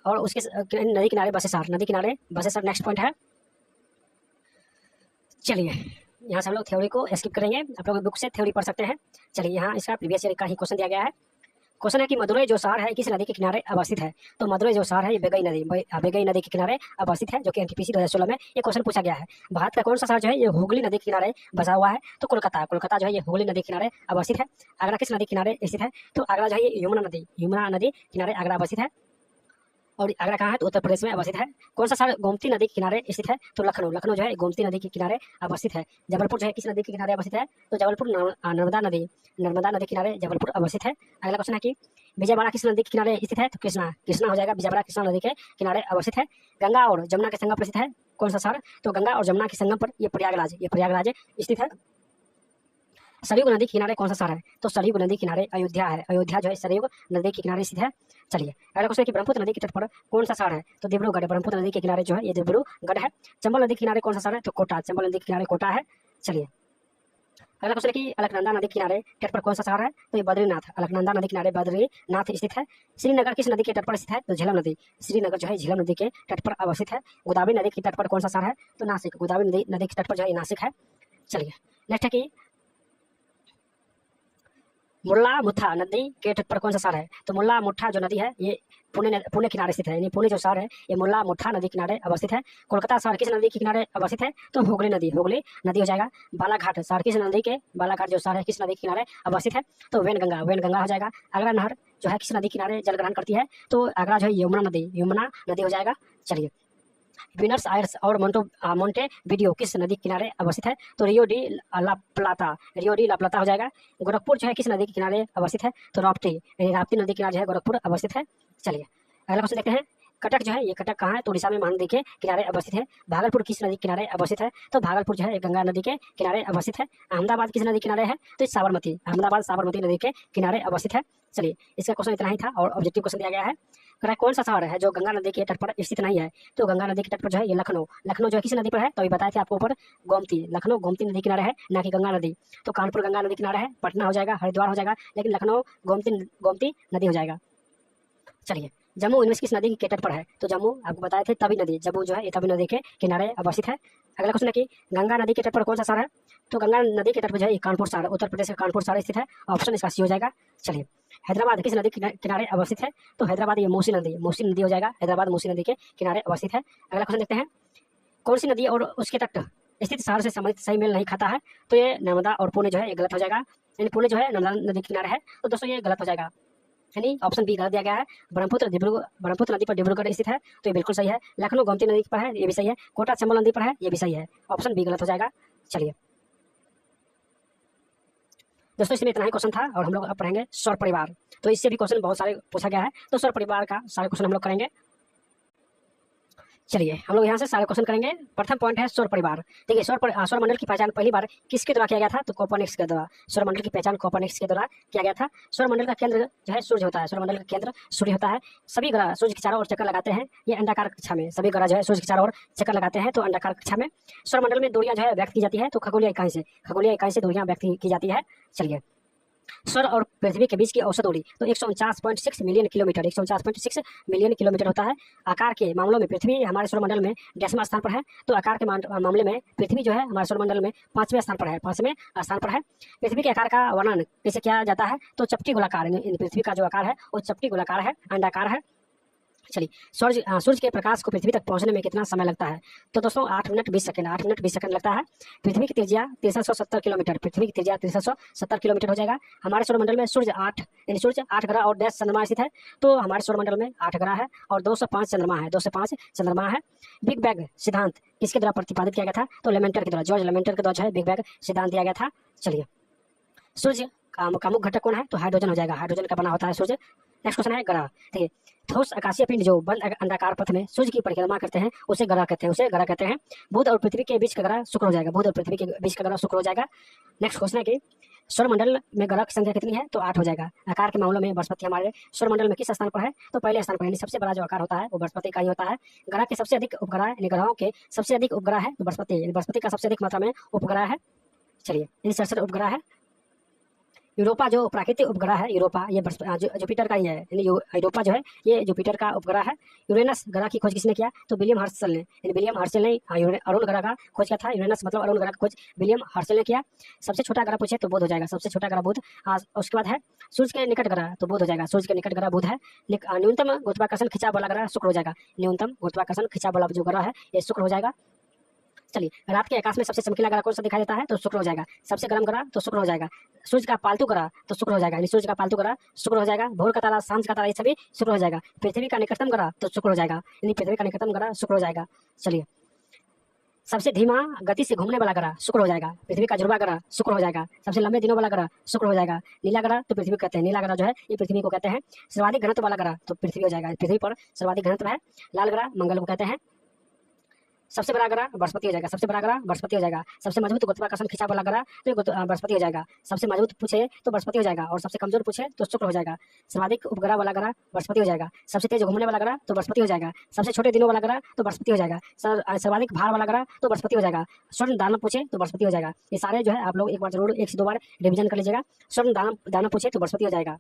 और उसके नदी किनारे बसेसार, नदी किनारे बसेसार नेक्स्ट पॉइंट है। चलिए यहाँ से हम लोग थ्योरी को स्किप करेंगे, आप लोग बुक से थ्योरी पढ़ सकते हैं। चलिए यहाँ इसका प्रीवियस ईयर का ही क्वेश्चन दिया गया है। क्वेश्चन है कि मदुरई जो शहर है किस नदी के किनारे अवस्थित है। तो मदुरई जो शहर है ये बेगई नदी के किनारे अवस्थित है, जो कि एनटीपीसी 2016 में ये क्वेश्चन पूछा गया है। भारत का कौन सा शहर जो है ये हुगली नदी के किनारे बसा हुआ है। तो कोलकाता जो है ये हुगली नदी के किनारे अवस्थित है। आगरा किस नदी के किनारे स्थित है। तो आगरा जो है ये यमुना नदी किनारे आगरा अवस्थित है। और आगरा कहाँ है तो उत्तर प्रदेश में अवस्थित है। कौन सा शहर गोमती नदी के किनारे स्थित है। तो लखनऊ जो है गोमती नदी के किनारे अवस्थित है। जबलपुर जो है किस नदी के किनारे अवस्थित है। तो जबलपुर नर्मदा नदी किनारे जबलपुर अवस्थित है। अगला क्वेश्चन है कि विजयवाड़ा किस नदी के किनारे स्थित है। तो कृष्णा हो जाएगा। विजयवाड़ा कृष्णा नदी के किनारे अवस्थित है। गंगा और जमुना के संगम पर स्थित है कौन सा शहर। तो गंगा और जमुना के संगम पर ये प्रयागराज स्थित है। सरयू नदी के किनारे कौन सा शहर है। तो सरयू नदी किनारे अयोध्या है। अयोध्या जो है सरयू नदी के किनारे स्थित है। चलिए अगला क्वेश्चन है कि ब्रह्मपुत्र नदी के तट पर कौन सा शहर है। तो डिब्रूगढ़। ब्रह्मपुत्र नदी के किनारे जो है ये डिब्रूगढ़ है। चंबल नदी के किनारे कौन सा शहर है। तो कोटा। चंबल नदी के किनारे कोटा है। चलिए अगला क्वेश्चन है कि अलकनंदा नदी के किनारे तट पर कौन सा शहर है। तो ये बद्रीनाथ। अलकनंदा नदी किनारे बद्रीनाथ स्थित है। श्रीनगर किस नदी के तट पर स्थित है। तो झेलम नदी। श्रीनगर जो है झेलम नदी के तट पर अवस्थित है। गोदावरी नदी के तट पर कौन सा शहर है। तो नासिक। गोदावरी नदी के तट पर जो है नासिक है। चलिए नेक्स्ट है कि मुल्ला मुठा नदी के तट पर कौन सा शहर है। तो मुल्ला मुठा जो नदी है ये पुणे किनारे स्थित है। यानी पुणे जो शहर है ये मुल्ला मुठा नदी किनारे अवस्थित है। कोलकाता शहर किस नदी के किनारे अवस्थित है। तो हुगली नदी हो जाएगा। बालाघाट शहर किस नदी के बालाघाट जो शहर है किस नदी के किनारे अवस्थित है। तो वेनगंगा हो जाएगा। आगरा नहर जो है किस नदी किनारे जल ग्रहण करती है। तो आगरा जो है यमुना नदी हो जाएगा। चलिए विनर्स आयर्स और मोंटे वीडियो किस नदी के किनारे अवस्थित है। तो रियो डी ला प्लाता हो जाएगा। गोरखपुर जो है किस नदी के किनारे अवस्थित है। तो राप्ती नदी के किनारे जो है गोरखपुर अवस्थित है। चलिए अगला क्वेश्चन देखते हैं। कटक जो है ये कटक कहाँ है। तो उड़ीसा में महानदी के किनारे अवस्थित है। भागलपुर किस नदी के किनारे अवस्थित है। तो भागलपुर जो है गंगा नदी के किनारे अवस्थित है। अहमदाबाद किस नदी के किनारे है। तो साबरमती नदी के किनारे अवस्थित है। चलिए इसका क्वेश्चन इतना ही था और ऑब्जेक्टिव क्वेश्चन दिया गया है। कौन सा शहर है जो गंगा नदी के तट पर स्थित नहीं है। तो गंगा नदी के तट पर जो है ये लखनऊ जो है किस नदी पर है। तो अभी बताए थे आपको ऊपर लखनऊ गोमती नदी किनारे है ना कि गंगा नदी। तो कानपुर गंगा नदी किनारे है। पटना हो जाएगा, हरिद्वार हो जाएगा, लेकिन लखनऊ गोमती नदी हो जाएगा। चलिए जम्मू यूनिवर्सिटी किस नदी के तट पर है। तो जम्मू आपको बताए थे तवी नदी। जम्मू जो है ये तवी नदी के किनारे अवस्थित है। अगला क्वेश्चन है कि गंगा नदी के तट पर कौन सा शहर है। तो गंगा नदी के तट पर जो है कानपुर शहर, उत्तर प्रदेश का कानपुर शहर स्थित है। ऑप्शन इसका सी हो जाएगा। चलिए हैदराबाद किस नदी के किनारे अवस्थित है। तो हैदराबाद ये मूसी नदी हो जाएगा। हैदराबाद मूसी नदी के किनारे अवस्थित है। अगला क्वेश्चन देखते हैं। कौन सी नदी और उसके तट स्थित शहर से संबंधित सही मेल नहीं खाता है। तो ये नर्मदा और पुणे जो है ये गलत हो जाएगा। यानी पुणे जो है नर्मदा नदी के किनारे है। तो दोस्तों ये गलत हो जाएगा, यानी ऑप्शन बी गलत दिया गया है। ब्रह्मपुत्र नदी पर डिब्रूगढ़ स्थित है। तो ये बिल्कुल सही है। लखनऊ गोमती नदी पर है, ये भी सही है। कोटा चंबल नदी पर है, ये भी सही है। ऑप्शन बी गलत हो जाएगा। चलिए दोस्तों इसमें इतना ही क्वेश्चन था और हम लोग अब पढ़ेंगे सौर परिवार। तो इससे भी क्वेश्चन बहुत सारे पूछा गया है। तो सौर परिवार का सारे क्वेश्चन हम लोग करेंगे। चलिए हम लोग यहाँ से सारे क्वेश्चन करेंगे। प्रथम पॉइंट है सौर परिवार। देखिए सौर मंडल की पहचान पहली बार किसके द्वारा किया गया था। तो कोपरनिकस के द्वारा। सौर मंडल की पहचान कोपरनिकस के द्वारा किया गया था। सौर मंडल का केंद्र जो है सूर्य होता है। सौर मंडल का केंद्र सूर्य होता है। सभी ग्रह सूर्य के चारों ओर चक्कर लगाते हैं। ये अंडाकार कक्षा में सभी ग्रह जो है सूर्य के चारों ओर चक्कर लगाते हैं। तो अंडाकार कक्षा में सौर मंडल में दूरियां जो है व्यक्त की जाती है। तो खगोलीय इकाई से दूरियां व्यक्त की जाती है। चलिए सौर और पृथ्वी के बीच की औसत दूरी तो 149.6 मिलियन किलोमीटर होता है। आकार के मामलों में पृथ्वी हमारे सौरमंडल में 10वें स्थान पर है। तो आकार के मामले में पृथ्वी जो है हमारे सौरमंडल में 5वें स्थान पर है। पृथ्वी के आकार का वर्णन कैसे किया जाता है। तो चपटी गोलाकार, पृथ्वी का जो आकार है वो चपटी गोलाकार है, अंडाकार है। चलिए सूर्य के प्रकाश को पृथ्वी तक पहुंचने में कितना समय लगता है। तो दोस्तों 8 मिनट 20 सेकंड लगता है। पृथ्वी की त्रिज्या 370 किलोमीटर हो जाएगा। हमारे सौरमंडल में सूर्य 8 ग्रह और 10 चंद्रमा स्थित है। तो हमारे सौरमंडल में 8 ग्रह है और 205 चंद्रमा है। बिग बैंग सिद्धांत किसके द्वारा प्रतिपादित किया गया था। तो लेमेंटर के द्वारा, जॉर्ज लेमेंटर के द्वारा जो है बिग बैंग सिद्धांत दिया गया था। चलिए सूर्य का मुख्य घटक कौन है। तो हाइड्रोजन हो जाएगा। हाइड्रोजन का बना होता है सूर्य। नेक्स्ट क्वेश्चन है ग्रह। ठीक है ठोस आकाशीय पिंड जो बंद अंडाकार पथ में सूर्य की परिक्रमा करते हैं उसे ग्रह कहते हैं। बुध और पृथ्वी के बीच का ग्रह शुक्र हो जाएगा। नेक्स्ट क्वेश्चन है कि सौरमंडल में ग्रह की संख्या कितनी है। तो 8 हो जाएगा। आकार के मामलों में बृहस्पति हमारे सौरमंडल में किस स्थान पर है। तो पहले स्थान पर, यानी सबसे बड़ा जो आकार होता है वो बृहस्पति का ही होता है। ग्रह के सबसे अधिक उपग्रह, यानी ग्रहों के सबसे अधिक उपग्रह है तो बृहस्पति का सबसे अधिक मात्रा में उपग्रह है। चलिए 67 उपग्रह है। यूरोपा जो प्राकृतिक उपग्रह है, यूरोपा ये जुपिटर का ही है, यानी यूरोपा जो है ये जुपिटर का उपग्रह है। यूरेनस ग्रह की खोज किसने किया? तो विलियम हर्शल ने, यानी विलियम हर्शल ने अरुण ग्रह का खोज किया था। यूरेनस मतलब अरुण ग्रह का खोज विलियम हर्शल ने किया। सबसे छोटा ग्रह पूछे तो बुध हो जाएगा, सबसे छोटा ग्रह बुध। उसके बाद है सूर्य के निकट ग्रह तो बुध हो जाएगा, सूर्य के निकट ग्रह बुध है। न्यूनतम गुरुत्वाकर्षण खिंचाव वाला ग्रह शुक्र हो जाएगा, न्यूनतम गुरुत्वाकर्षण खिंचाव वाला जो ग्रह है ये शुक्र हो जाएगा। चलिए, रात के आकाश में सबसे चमकीला ग्रह कौन सा दिखाई देता है? तो शुक्र हो जाएगा। सबसे गर्म ग्रह तो शुक्र हो जाएगा। सूर्य का पालतू ग्रह तो शुक्र हो जाएगा, यानी सूर्य का पालतू ग्रह शुक्र हो जाएगा। भोर का तारा, सांझ का तारा, ये सभी शुक्र हो जाएगा। पृथ्वी का निकटतम ग्रह तो शुक्र हो जाएगा, यानी पृथ्वी का निकटतम ग्रह शुक्र हो जाएगा। चलिए, सबसे धीमा गति से घूमने वाला ग्रह शुक्र हो जाएगा। पृथ्वी का ध्रुवा ग्रह शुक्र हो जाएगा। सबसे लंबे दिनों वाला ग्रह शुक्र हो जाएगा। नीला ग्रह तो पृथ्वी को कहते हैं, नीला ग्रह जो है ये पृथ्वी को कहते हैं। सर्वाधिक घनत्व वाला ग्रह तो पृथ्वी हो जाएगा, पृथ्वी पर सर्वाधिक घनत्व है। लाल ग्रह मंगल को कहते हैं। सबसे बड़ा ग्रह बृहस्पति हो जाएगा, सबसे बड़ा ग्रह बृहस्पति हो जाएगा। सबसे मजबूत गुरुत्वाकर्षण खिंचाव वाला ग्रह तो बृहस्पति हो जाएगा। सबसे मजबूत पूछे तो बृहस्पति हो जाएगा, और सबसे कमजोर पूछे तो शुक्र हो जाएगा। सर्वाधिक उपग्रह वाला ग्रह बृहस्पति हो जाएगा। सबसे तेज घूमने वाला ग्रह तो बृहस्पति हो जाएगा। सबसे छोटे दिनों वाला ग्रह तो बृहस्पति हो जाएगा। सर्वाधिक भार वाला ग्रह तो बृहस्पति हो जाएगा। स्वर्ण दानव पूछे तो बृहस्पति हो जाएगा। ये सारे जो है आप लोग एक बार जरूर 1 से 2 बार रिविजन कर लीजिएगा। स्वर्ण दानव पूछे तो बृहस्पति हो जाएगा।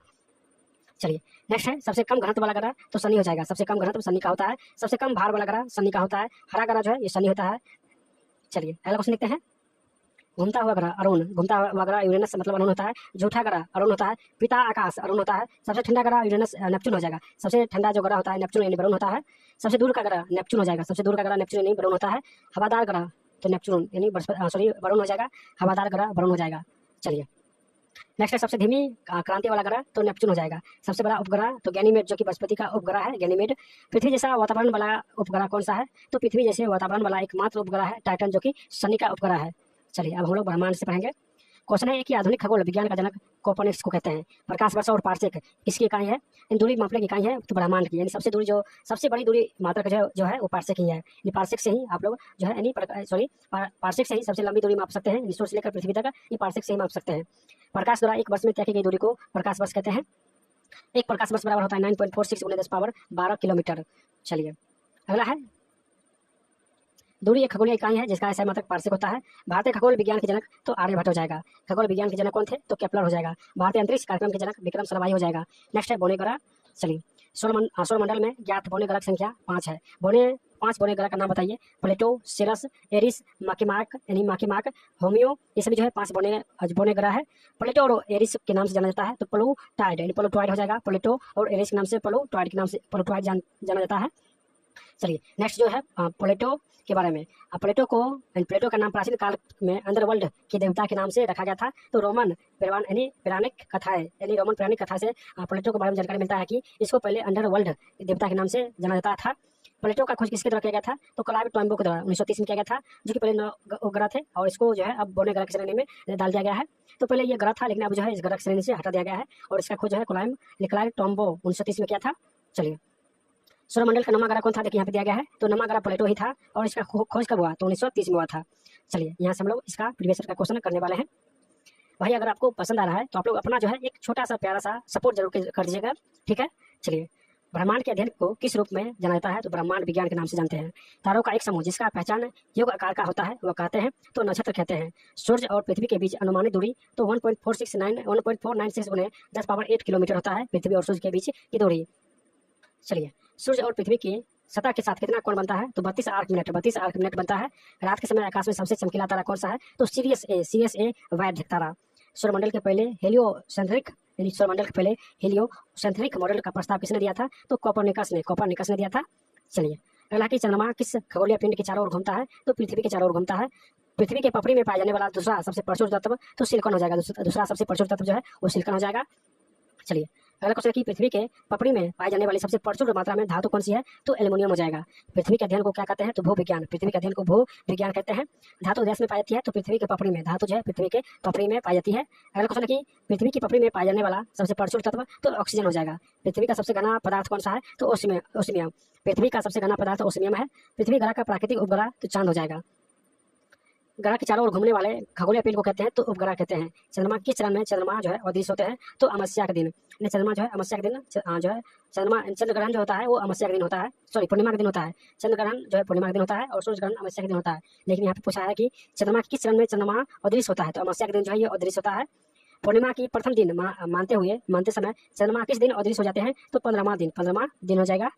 चलिए, नेक्स्ट है सबसे कम घनत्व वाला ग्रह तो शनि हो जाएगा। सबसे कम घनत्व शनि का होता है। सबसे कम भार वाला ग्रह शनि का होता है। हरा ग्रह जो है ये शनि होता है। चलिए, अगला क्वेश्चन देखते हैं। घूमता हुआ ग्रह अरुण, घूमता हुआ ग्रह यूरेनस मतलब अरुण होता है। झूठा ग्रह अरुण होता है। पिता आकाश अरुण होता है। सबसे ठंडा ग्रह यूरेनस नेपच्यून हो जाएगा। सबसे ठंडा जो ग्रह होता है नेपच्यून यानी वरुण होता है। सबसे दूर का ग्रह नेपच्यून हो जाएगा। सबसे दूर का ग्रह नेपच्यून यानी वरुण होता है। हवादार ग्रह तो नेपच्यून यानी वरुण हो जाएगा। हवादार ग्रह वरुण हो जाएगा। चलिए, नेक्स्ट है सबसे धीमी क्रांति वाला ग्रह तो नेपच्यून हो जाएगा। सबसे बड़ा उपग्रह तो गैनीमेड जो कि बृहस्पति का उपग्रह है, गैनीमेड। पृथ्वी जैसा वातावरण वाला उपग्रह कौन सा है? तो पृथ्वी जैसे वातावरण वाला एकमात्र उपग्रह है टाइटन जो कि शनि का उपग्रह है। चलिए, अब हम लोग ब्रह्मांड से पढ़ेंगे। क्वेश्चन है कि आधुनिक खगोल विज्ञान का जनक कोपर्निकस को कहते हैं। प्रकाश वर्ष और पारसेक किसकी इकाई है? इन दूरी मापने की इकाई है तो ब्रह्मांड की, यानी सबसे बड़ी दूरी मात्रक जो है वो पारसेक ही है। यानी पारसेक से ही आप लोग जो है यानी पारसेक से ही सबसे लंबी दूरी माप सकते हैं। सूर्य से लेकर पृथ्वी तक ये पारसेक से ही माप सकते हैं। प्रकाश द्वारा एक वर्ष में तय की गई दूरी को प्रकाश वर्ष कहते हैं। एक प्रकाश वर्ष बराबर होता है 9.46 × 10⁻12 किलोमीटर। चलिए, अगला है दूरी एक खगोलीय इकाई है जिसका ऐसा मात्रक पारसेक होता है। भारतीय खगोल विज्ञान के जनक तो आर्यभट्ट हो जाएगा। खगोल विज्ञान के जनक कौन थे? तो केपलर हो जाएगा। भारतीय अंतरिक्ष कार्यक्रम के जनक विक्रम साराभाई हो जाएगा। नेक्स्ट है बौने ग्रह। चलिए, सौरमंडल में ज्ञात बौने ग्रह की संख्या 5 है। 5 बौने ग्रह का नाम बताइए। प्लेटो, सिरस, एरिस, माकिमाक, होमियो, ये सभी जो है 5 बौने ग्रह है। प्लेटो और एरिस के नाम से जाना जाता है तो प्लूटाइड यानी प्लूटॉइड हो जाएगा। प्लेटो और एरिस के नाम से प्लूटॉइड के नाम से प्लूटॉइड जाना जाता है। चलिए, नेक्स्ट जो है प्लेटो के बारे में। प्लेटो का नाम प्राचीन काल में अंडरवर्ल्ड के देवता के नाम से रखा गया था। तो रोमन पौराणिक कथा से प्लेटो के बारे में जानकारी मिलता है कि इसको पहले अंडरवर्ल्ड देवता के नाम से जाना जाता था। प्लेटो का खोज किसके द्वारा किया गया था? तो क्लाइव टॉइम्बो के द्वारा 1930 में किया गया था, जो कि पहले 9 ग्रह थे और इसको जो है अब बौने ग्रह की श्रेणी में डाल दिया गया है। तो पहले ये ग्रह था लेकिन अब जो है इस ग्रह की श्रेणी से हटा दिया गया है और इसका खोज जो है क्लाइव टॉइम्बो 1930 में किया था। चलिए, सौरमंडल का नौवां ग्रह कौन था? देखिए यहाँ पे दिया गया है। तो नौवां ग्रह प्लेटो ही था और इसका खोज कब हुआ? तो 1930 में हुआ था। चलिए, यहाँ से हम लोग इसका प्रीवियस का क्वेश्चन करने वाले हैं। भाई, अगर आपको पसंद आ रहा है तो आप लोग अपना जो है एक छोटा सा प्यारा सा सपोर्ट जरूर कर दीजिएगा, ठीक है। चलिए, ब्रह्मांड के अध्ययन को किस रूप में जाना जाता है? तो ब्रह्मांड विज्ञान के नाम से जानते हैं। तारों का एक समूह जिसका पहचान योग आकार का होता है वह कहते हैं तो नक्षत्र कहते हैं। सूर्य और पृथ्वी के बीच अनुमानित दूरी तो 1.496 × 10⁸ किलोमीटर होता है, पृथ्वी और सूर्य के बीच की दूरी। चलिए, सूर्य और पृथ्वी की सतह के साथ कितना कोण बनता है? तो 32 आर्क मिनट बनता है। रात के समय आकाश में सबसे चमकीला तारा कौन सा है? तो सीरियस ए वैध तारा। सौरमंडल के पहले हेलियोसेंट्रिक मॉडल का प्रस्ताव किसने दिया था? तो कोपर्निकस ने दिया था। चलिए, अगला कि चंद्रमा किस खगोलीय पिंड के चारों ओर घूमता है? तो पृथ्वी के चारों ओर घूमता है। पृथ्वी के पपड़ी में पाया जाने वाला दूसरा सबसे प्रचुर तत्व तो सिलिकॉन हो जाएगा। दूसरा सबसे प्रचुर तत्व जो है वो सिलिकॉन हो जाएगा। चलिए, अगला क्वेश्चन कि पृथ्वी के पपड़ी में पाई जाने वाली सबसे प्रचुर मात्रा में धातु कौन सी है? तो एल्युमिनियम हो जाएगा। पृथ्वी के अध्ययन को क्या कहते हैं? तो भूविज्ञान। पृथ्वी के अध्ययन को भूविज्ञान कहते हैं। धातु देश में पाई जाती है तो पृथ्वी के पपड़ी में धातु जो है पृथ्वी के पपड़ी में पाई जाती है। अगला क्वेश्चन कि पृथ्वी की पपड़ी में पाया जाने वाला सबसे प्रचुर तत्व तो ऑक्सीजन हो जाएगा। पृथ्वी का सबसे घना पदार्थ कौन सा है? तो ओस्मियम। पृथ्वी का सबसे घना पदार्थ ओस्मियम है। पृथ्वी ग्रह का प्राकृतिक उपग्रह तो चांद हो जाएगा। ग्रह के चारों ओर घूमने वाले खगोलीय पिंड को कहते हैं तो उपग्रह कहते हैं। चंद्रमा किस चरण में चंद्रमा जो है अदृश्य होते हैं? तो अमावस्या के दिन। चंद्रमा जो है अमावस्या के दिन जो है चंद्र ग्रहण जो होता है वो अमावस्या के दिन होता है, पूर्णिमा के दिन होता है। चंद्र ग्रहण जो है पूर्णिमा के दिन होता है और सूर्य ग्रहण अमावस्या के दिन होता है। लेकिन यहाँ पे पूछा है कि चंद्रमा किस चरण में चंद्रमा अदृश्य होता है? तो अमावस्या के दिन जो है ये अदृश्य होता है। पूर्णिमा की प्रथम दिन मानते समय चंद्रमा किस दिन अदृश्य हो जाते हैं? तो 15वां दिन हो जाएगा।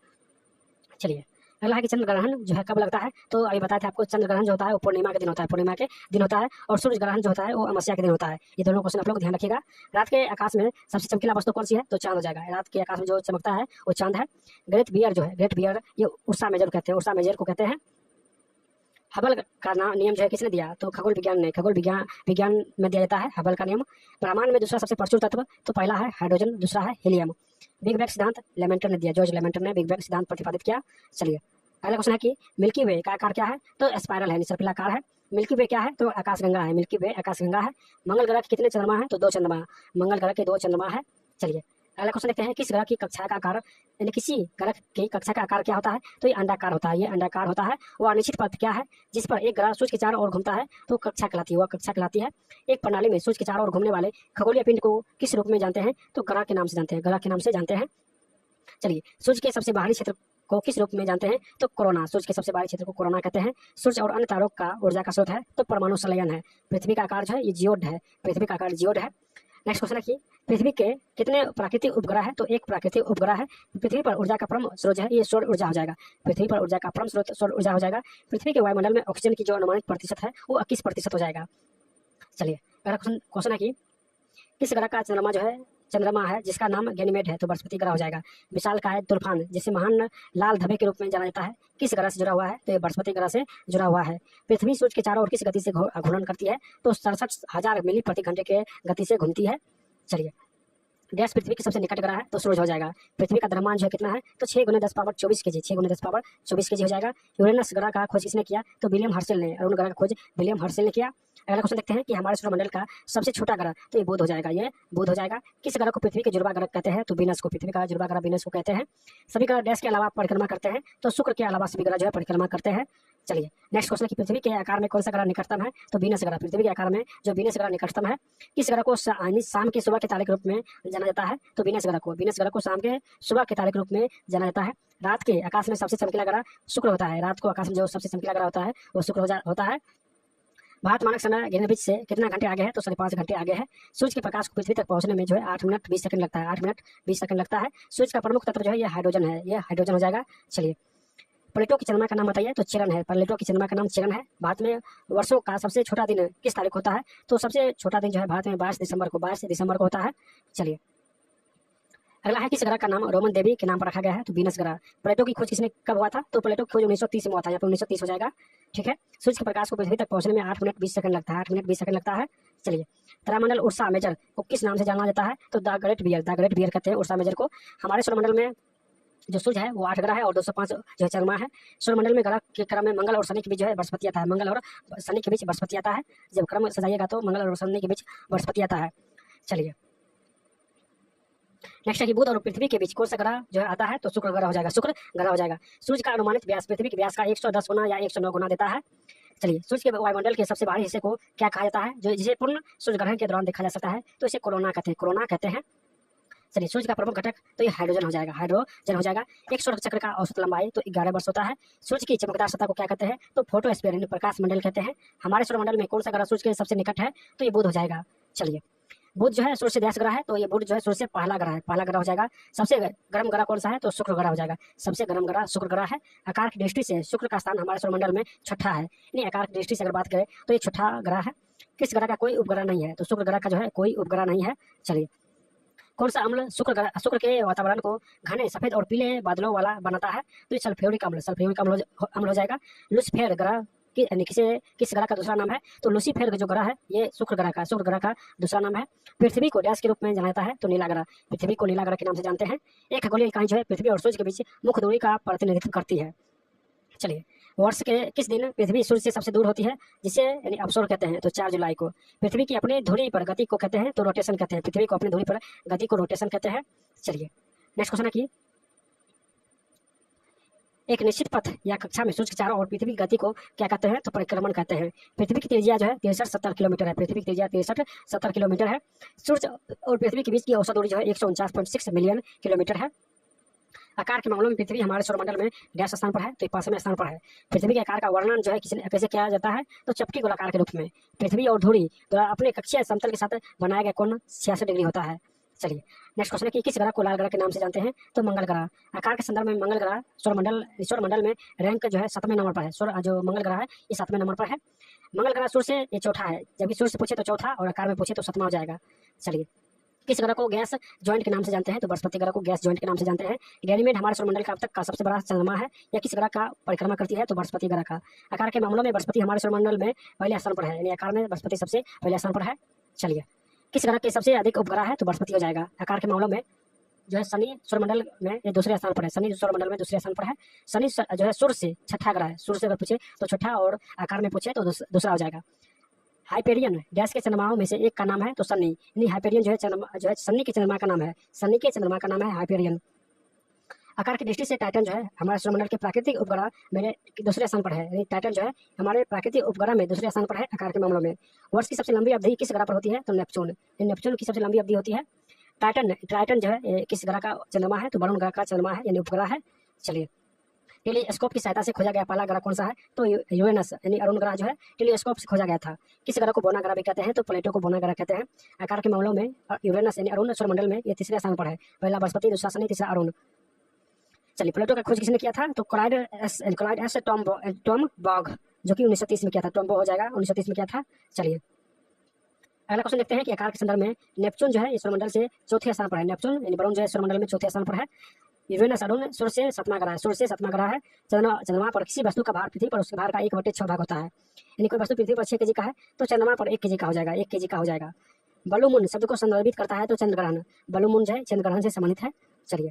चलिए, अगला है कि चंद्र ग्रहण जो है कब लगता है? तो अभी बताया था आपको, चंद्र ग्रहण जो होता है वो पूर्णिमा के दिन होता है, पूर्णिमा के दिन होता है, और सूर्य ग्रहण जो होता है वो अमावस्या के दिन होता है। ये दोनों क्वेश्चन आप लोग ध्यान रखिएगा। रात के आकाश में सबसे चमकीला वस्तु कौन सी है? तो चांद हो जाएगा। रात के आकाश में जो चमकता है वो चांद है। ग्रेट बियर जो है, ग्रेट बियर ये उर्सा मेजर कहते हैं, उर्सा मेजर को कहते हैं। हबल का नाम नियम जो है किसने दिया? तो खगोल विज्ञान ने, खगोल विज्ञान में दिया जाता है हबल का नियम। ब्रह्मांड में दूसरा सबसे प्रचुर तत्व, तो पहला है हाइड्रोजन, दूसरा है हीलियम। बिग बैंग सिद्धांत लेमेंटर ने दिया, जॉर्ज लेमेंटर ने बिग बैंग सिद्धांत प्रतिपादित किया। चलिए, अगला क्वेश्चन है कि मिल्की वे का आकार क्या है? तो स्पाइरल है, सर्पिलाकार है। मिल्की वे क्या है? तो आकाशगंगा है, मिल्की वे आकाशगंगा है। मंगल ग्रह के कितने चंद्रमा है? तो 2 चंद्रमा, मंगल ग्रह के 2 चंद्रमा है। चलिए, अगला क्वेश्चन देखते हैं, किस ग्रह की कक्षा का आकार, यानी किसी ग्रह की कक्षा का आकार क्या होता है? तो ये अंडाकार होता है, ये अंडाकार होता है। वो अनिश्चित पथ क्या है जिस पर एक ग्रह सूर्य के चारों ओर घूमता है? तो कक्षा कहलाती है, वह कक्षा कहलाती है। एक प्रणाली में सूर्य के चारों ओर घूमने वाले खगोलीय पिंड को किस रूप में जानते हैं? तो ग्रह के नाम से जानते हैं, ग्रह के नाम से जानते हैं। चलिए, सूर्य के सबसे बाहरी क्षेत्र को किस रूप में जानते हैं? तो कोरोना, सूर्य के सबसे बाहरी क्षेत्र को कोरोना कहते हैं। सूर्य और अन्य तारों का ऊर्जा का स्रोत है, तो परमाणु संलयन है। पृथ्वी का आकार जो है ये जियोड है, पृथ्वी का आकार जियोड है। नेक्स्ट क्वेश्चन है कि पृथ्वी के कितने प्राकृतिक उपग्रह है? तो एक प्राकृतिक उपग्रह है। पृथ्वी पर ऊर्जा का परम स्रोत है ये सौर ऊर्जा हो जाएगा, पृथ्वी पर ऊर्जा का परम स्रोत सौर ऊर्जा हो जाएगा। पृथ्वी के वायुमंडल में ऑक्सीजन की जो अनुमानित प्रतिशत है वो 21% हो जाएगा। चलिए, अगला क्वेश्चन है कि किस ग्रह का चंद्रमा है जिसका नाम गैनीमेड है? तो बृहस्पति ग्रह हो जाएगा। विशालकाय तूफान जिसे महान लाल धब्बे के रूप में जाना जाता है, किस ग्रह से जुड़ा हुआ है? तो ये बृहस्पति ग्रह से जुड़ा हुआ है। पृथ्वी सूर्य के चारों ओर किस गति से घूर्णन करती है? तो 67,000 मील प्रति घंटे के गति से घूमती है। चलिए, गैस पृथ्वी के सबसे निकट ग्रह है तो सूरज हो जाएगा। पृथ्वी का द्रव्यमान जो है कितना है? तो 6 × 10⁻24 kg, 6 × 10⁻24 kg हो जाएगा। यूरेनस ग्रह का खोज किसने किया? तो विलियम हर्शेल ने, अरुण ग्रह का खोज विलियम हर्शेल ने किया। अगला क्वेश्चन देखते हैं कि हमारे सौरमंडल का सबसे छोटा ग्रह, तो ये बुध हो जाएगा, ये बुध हो जाएगा। किस ग्रह को पृथ्वी के जुड़वा ग्रह कहते हैं? तो वीनस को, पृथ्वी का जुड़वा ग्रह वीनस को कहते हैं। सभी ग्रह डैश के अलावा परिक्रमा करते हैं, तो शुक्र के अलावा सभी ग्रह जो है परिक्रमा करते हैं। चलिए, नेक्स्ट क्वेश्चन कि पृथ्वी के आकार में कौन सा ग्रह निकटतम है? तो वीनस ग्रह, पृथ्वी के आकार में जो वीनस ग्रह निकटतम है। किस ग्रह को शाम के सुबह के तारे के रूप में जाना जाता है? तो वीनस ग्रह को, वीनस ग्रह को शाम के सुबह के तारे के रूप में जाना जाता है। रात के आकाश में सबसे चमकीला ग्रह शुक्र होता है, रात को आकाश में जो सबसे चमकीला ग्रह होता है वो शुक्र होता है। भारत मानक समय ग्रीनविच से कितना घंटे आगे है? तो 5.5 घंटे आगे है। सूर्य के प्रकाश को पृथ्वी तक पहुंचने में जो है 8 मिनट 20 सेकंड लगता है, 8 मिनट 20 सेकंड लगता है। सूर्य का प्रमुख तत्व जो है ये हाइड्रोजन है, ये हाइड्रोजन हो जाएगा। चलिए, प्लेटो की चंद्रमा का नाम बताइए? तो चिरन है, प्लेटो की चंद्रमा का नाम चिरन है। भारत में वर्षों का सबसे छोटा दिन किस तारीख होता है? तो सबसे छोटा दिन जो है भारत में 22 दिसंबर को, 22 दिसंबर को होता है। चलिए, अगला है किस ग्रह का नाम रोमन देवी के नाम पर रखा गया है? तो वीनस ग्रह। प्लेटो की खोज किसने कब हुआ था? तो प्लेटो की खोज 1930 में हुआ था, यहाँ पर 1930 हो जाएगा। ठीक है, सूर्य के प्रकाश को पृथ्वी तक पहुंचने में 8 मिनट 20 सेकंड लगता है, 8 मिनट 20 सेकंड लगता है। चलिए, तारामंडल उर्सा मेजर को किस नाम से जाना जाता है? तो the great bear, the great bear कहते हैं उर्सा मेजर को। हमारे सौरमंडल में जो सूर्य है वो 8 ग्रह है और 205 जो है चंद्रमा है। सौरमंडल में ग्रह के क्रम में मंगल और शनि के बीच जो है बृहस्पति आता है, मंगल और शनि के बीच बृहस्पति आता है। जब क्रम सजाइएगा तो मंगल और शनि के बीच बृहस्पति आता है। चलिए, नेक्स्ट है कि बुध और पृथ्वी के बीच कौन सा ग्रह जो है आता है? तो शुक्र ग्रह हो जाएगा, शुक्र ग्रह हो जाएगा। सूर्य का अनुमानित व्यास पृथ्वी के व्यास का 110 गुना या 109 गुना देता है। चलिए, सूर्य के वायुमंडल के सबसे बाहरी हिस्से को क्या कहा जाता है? जो जिसे पूर्ण सूर्य ग्रहण के दौरान देखा जा सकता है, तो इसे कोरोना कहते हैं, कोरोना कहते हैं। चलिए, सूर्य का प्रमुख घटक तो ये हाइड्रोजन हो जाएगा, हाइड्रोजन हो जाएगा। एक सौर चक्र का औसत लंबाई तो 11 वर्ष होता है। सूर्य की चमकदार सतह को क्या कहते हैं? तो फोटोस्फीयर यानी प्रकाश मंडल कहते हैं। हमारे सौरमंडल में कौन सा ग्रह सूर्य के सबसे निकट है? तो ये बुध हो जाएगा। चलिए, बुध जो है सूर्य से 10 ग्रह है, तो ये बुध जो है सूर्य से पहला ग्रह है, पहला ग्रह हो जाएगा। सबसे गर्म ग्रह कौन सा है? तो शुक्र ग्रह हो जाएगा, सबसे गर्म ग्रह शुक्र ग्रह है। आकार की दृष्टि से शुक्र का स्थान हमारे सौरमंडल में छठा है, यानी आकार की दृष्टि से अगर बात करें तो ये छठा ग्रह है। किस ग्रह का कोई उपग्रह नहीं है? तो शुक्र ग्रह का जो है कोई उपग्रह नहीं है। चलिए, कौन सा अम्ल शुक्र के वातावरण को घने सफेद और पीले बादलों वाला बनाता है? तो ये सल्फ्यूरिक अम्ल हो जाएगा। लूसीफेर ग्रह यानी किस ग्रह का दूसरा नाम है? तो लूसीफेर जो ग्रह है ये शुक्र ग्रह का दूसरा नाम है। पृथ्वी को डैश के रूप में जाना जाता है? तो नीला ग्रह, पृथ्वी को नीला ग्रह के नाम से जानते हैं। एक खगोलीय इकाई जो है पृथ्वी और सूर्य के बीच मुख्य दूरी का प्रतिनिधित्व करती है। चलिए, वर्ष के किस दिन पृथ्वी सूर्य से सबसे दूर होती है, जिसे यानी अवसर कहते हैं? तो 4 जुलाई को। पृथ्वी की अपनी धुरी पर गति को कहते हैं? तो रोटेशन कहते हैं, पृथ्वी को अपनी धुरी पर गति को रोटेशन कहते हैं। चलिए, नेक्स्ट क्वेश्चन है कि एक निश्चित पथ या कक्षा में सूर्य के चारों ओर पृथ्वी की गति को क्या कहते हैं? तो परिक्रमण कहते हैं। पृथ्वी की त्रिज्या जो है 63-70 किलोमीटर है, पृथ्वी की त्रिज्या 63-70 किलोमीटर है। सूर्य और पृथ्वी के बीच की औसत दूरी जो है 149.6 मिलियन किलोमीटर है। आकार के मामलों में पृथ्वी हमारे सौरमंडल में डैश स्थान पर है, तो 5वें स्थान पर है। पृथ्वी के आकार का वर्णन जो है कैसे किया जाता है, तो चपटी गोलाकार के रूप में। पृथ्वी और धुरी द्वारा अपने कक्षीय समतल के साथ बनाया गया कोण 66 डिग्री होता है। चलिए नेक्स्ट क्वेश्चन है कि किस ग्रह को लाल ग्रह के नाम से जानते हैं, तो मंगल ग्रह। आकार के संदर्भ में मंगल ग्रह सौरमंडल में रैंक जो है 7वें नंबर पर है। जो मंगल ग्रह है ये 7वें नंबर पर है। मंगल ग्रह सूर्य से ये चौथा है, जबकि सूर्य से पूछे तो चौथा और आकार में पूछे तो 7वां हो जाएगा। चलिए किस ग्रह को गैस जॉइंट के नाम से जानते हैं, तो बृहस्पति ग्रह को गैस जॉइंट के नाम से जानते हैं। गैनीमेड हमारे सौरमंडल का अब तक का सबसे बड़ा चंद्रमा है, या किस ग्रह का परिक्रमा करती है, तो बृहस्पति ग्रह का। आकार के मामलों में बृहस्पति हमारे सौरमंडल में पहले स्थान पर है, यानी आकार में बृहस्पति सबसे पहले स्थान पर है। चलिए किस ग्रह के सबसे अधिक उपग्रह है, तो बृहस्पति हो जाएगा। आकार के मामलों में जो है शनि सौरमंडल में ये दूसरे स्थान पर है, शनि सौरमंडल में दूसरे स्थान पर है। शनि जो है सूर्य से छठा ग्रह है, सूर्य से अगर पूछे तो छठा और आकार में पूछे तो दूसरा हो जाएगा। हाइपेरियन डैश के चंद्रमाओं में से एक का नाम है, तो सन्नी, यानी हाइपेरियन जो है सन्नी के चंद्रमा का नाम है, सन्नी के चंद्रमा का नाम है हाइपेरियन। आकार की दृष्टि से टाइटन जो है हमारे सौरमंडल के प्राकृतिक उपग्रह में दूसरे स्थान पर है, यानी टाइटन जो है हमारे प्राकृतिक उपग्रह में दूसरे स्थान पर है आकार के मामलों में। वर्ष की सबसे लंबी अवधि किस ग्रह पर होती है, तो नेपच्यून। नेपच्यून की सबसे लंबी अवधि होती है। टाइटन जो है किस ग्रह का चंद्रमा है, तो वरुण ग्रह का चंद्रमा है, यानी उपग्रह है। चलिए टेलीस्कोप की सहायता से खोजा गया पहला ग्रह कौन सा है, तो यूरेनस यानी अरुण ग्रह जो है टेलीस्कोप से खोजा गया था। किस ग्रह को बोना ग्रह भी कहते हैं, तो प्लेटो को बोना ग्रह कहते हैं। आकार के मामलों में यूरेनस यानी अरुण सौरमंडल में ये तीसरे स्थान पर है, पहला बृहस्पति, दूसरा शनि, तीसरा अरुण। चलिए प्लेटो का खोज किसने किया था, तो क्लाइड एस टॉम बॉग, जो कि 1930 में किया था। टॉम्बो हो जाएगा, 1930 में किया था। चलिए अगला क्वेश्चन देखते हैं कि आकार के संदर्भ में नेपच्यून जो है इस सौरमंडल से चौथे स्थान पर है। नेपच्यून यानी वरुण जो है सौरमंडल में चौथे स्थान पर है। यूरेनस अरुण सूर्य से 7वां ग्रह है, सूर्य से 7वां ग्रह है। चंद्रमा पर किसी वस्तु का भार पृथ्वी पर उसके भार का 1/6 भाग होता है, यानी कोई वस्तु पृथ्वी पर 6 kg का है तो चंद्रमा पर 1 kg का हो जाएगा, 1 kg का हो जाएगा। बलूमून शब्द को संदर्भित करता है, तो चंद्रग्रहण। बलूमून जो है चंद्रग्रहण से संबंधित है। चलिए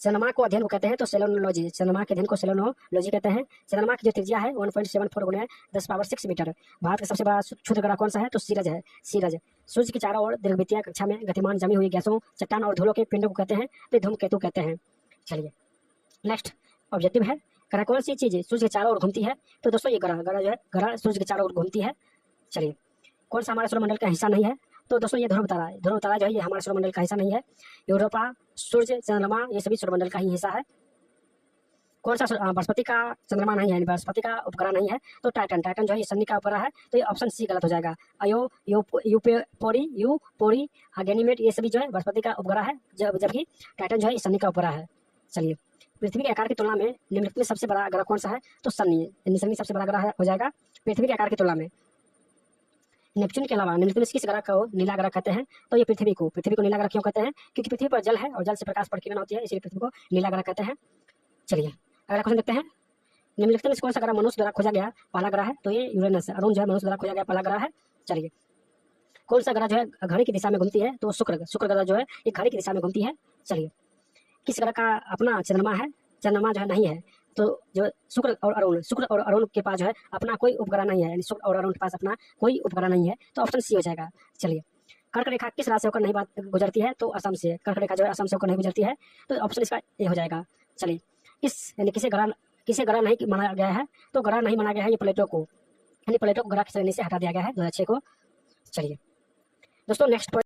चंद्रमा को अध्ययन को कहते हैं, तो सेलेनोलॉजी। चंद्रमा के अध्ययन को सेलेनोलॉजी कहते हैं। चंद्रमा की जो त्रिज्या है 1.74 गुणे 10⁻6 मीटर। भारत का सबसे बड़ा क्षुद्र ग्रह कौन सा है, तो सीरज है, सीरज। सूर्य के चारों ओर दीर्घवृत्तीय कक्षा में गतिमान जमी हुई गैसों, चट्टान और धूलों के पिंडों को कहते हैं, तो धूमकेतु कहते हैं। चलिए नेक्स्ट ऑब्जेक्टिव है, ग्रह कौन सी चीज सूर्य के चारों ओर घूमती है, तो दोस्तों ये ग्रह जो है ग्रह सूर्य के चारों ओर घूमती है। चलिए कौन सा हमारे सौरमंडल का हिस्सा नहीं है, तो दोस्तों ये ध्रुव तारा है। ध्रुव तारा जो है ये हमारे सौरमंडल का हिस्सा नहीं है। यूरोपा, सूर्य, चंद्रमा ये सभी सौरमंडल का ही हिस्सा है। कौन सा बृहस्पति का चंद्रमा नहीं है, बृहस्पति का उपग्रह नहीं है, तो टाइटन। टाइटन जो है शनि का उपग्रह है, तो ये ऑप्शन सी गलत हो जाएगा। यूपोरी गैनीमेड ये सभी जो है बृहस्पति का उपग्रह है, जबकि टाइटन जो है शनि का उपग्रह है। चलिए पृथ्वी के आकार की तुलना में निम्नलिखित में सबसे बड़ा ग्रह कौन सा है, तो शनि। शनि सबसे बड़ा ग्रह हो जाएगा पृथ्वी के आकार की तुलना में। नेपच्यून के अलावा निम्नलिखित में किस ग्रह को नीला ग्रह कहते हैं, तो ये पृथ्वी को नीला ग्रह क्यों कहते हैं, क्योंकि पृथ्वी पर जल है और जल से प्रकाश प्रकीर्णन होती है, इसलिए पृथ्वी को नीला ग्रह कहते हैं। चलिए अगला क्वेश्चन देखते हैं, निम्नलिखित में कौन सा ग्रह मनुष्य द्वारा खोजा गया पहला ग्रह है, तो ये यूरेनस है। अरुण जो है मनुष्य द्वारा खोजा गया पहला ग्रह है। चलिए कौन सा ग्रह जो है घड़ी की दिशा में घूमती है, तो शुक्र ग्रह जो है ये घड़ी की दिशा में घूमती है। चलिए किस ग्रह का अपना चंद्रमा है, चंद्रमा जो है नहीं है, तो जो शुक्र और अरुण के पास जो है अपना कोई उपग्रह नहीं है, यानी शुक्र और अरुण के पास अपना कोई उपग्रह नहीं है, तो ऑप्शन सी हो जाएगा। चलिए कर्क रेखा किस राशि होकर नहीं बात गुजरती है, तो असम से। कर्क रेखा जो है असम से होकर नहीं गुजरती है, तो ऑप्शन इसका ए हो जाएगा। चलिए यानी किसे ग्रह नहीं माना गया है, तो ग्रह नहीं माना गया है ये प्लेटो को, यानी प्लेटो को ग्रह की श्रेणी से हटा दिया गया है 2006 को। चलिए दोस्तों नेक्स्ट